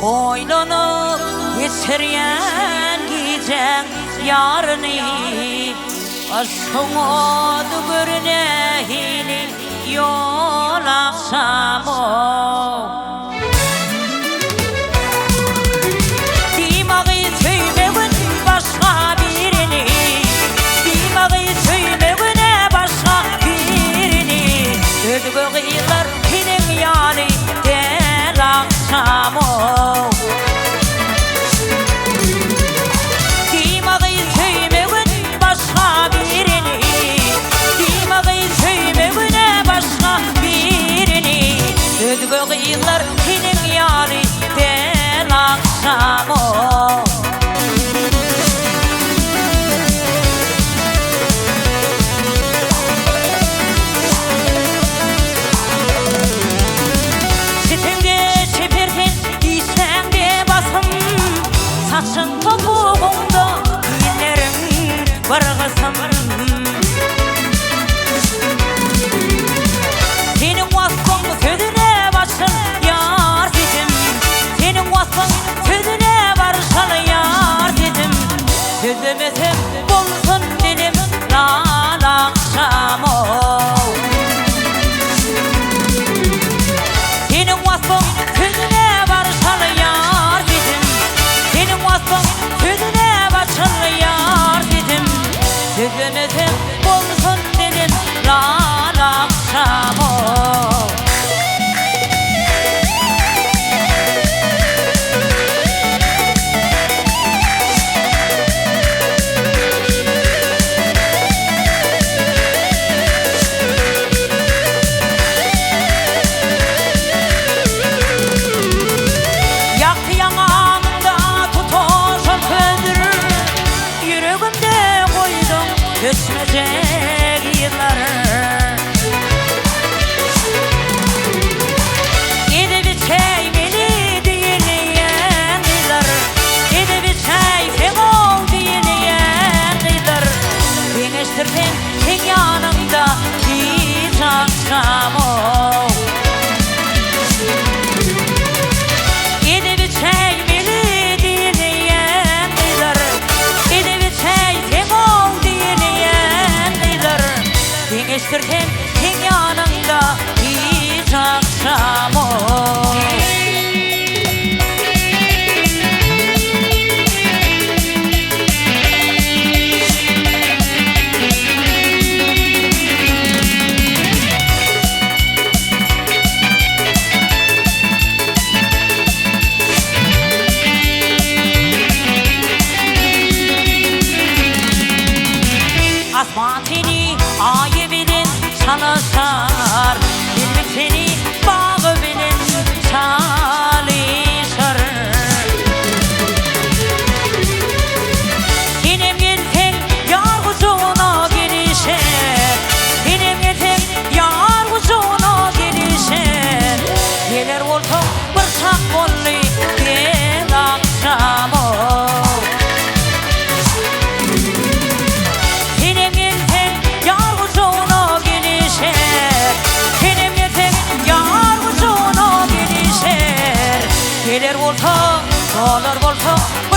Oylanıp geçiryen gecen yarını aşkımı görüneyini yol akşamı Dimağı söyleyin başka birini Dimağı söyleyin başka birini Ödgü yıllar benim yani del akşamı Ödgü yıllar benim yani del akşamı Sütünge çeperken giysen de basım Saçın topuğunda ellerim vargısım Senin vasfın sözüne başın yar dedim Senin vasfın sözüne barışan yar dedim Sözümüzüm bulsun dedim lan akşamı Senin vasfın sözüne barışan yar dedim Senin vasfın sözüne barışan yar dedim Sözümüzüm bulsun dedim lan akşamı Geçmeyecek yılları Gidip içeymeli diyemeyen yıllar Gidip içeysen ol diyemeyen yıllar Güneştirdim tek yanımda hiç akşam ol Gidip içeymeli diyemeyen yıllar Gidip içeysen ol Geçtirdim tek yanında hiç akşam ol Asman seni ayı bilin çalışar Bilmek seni bağı bilin çalışır Benim gelsen yar kucağına gelişer Benim gelsen yar kucağına gelişer Gelir ortak bırçak bolli gel akşamı Gelir volta, dolar volta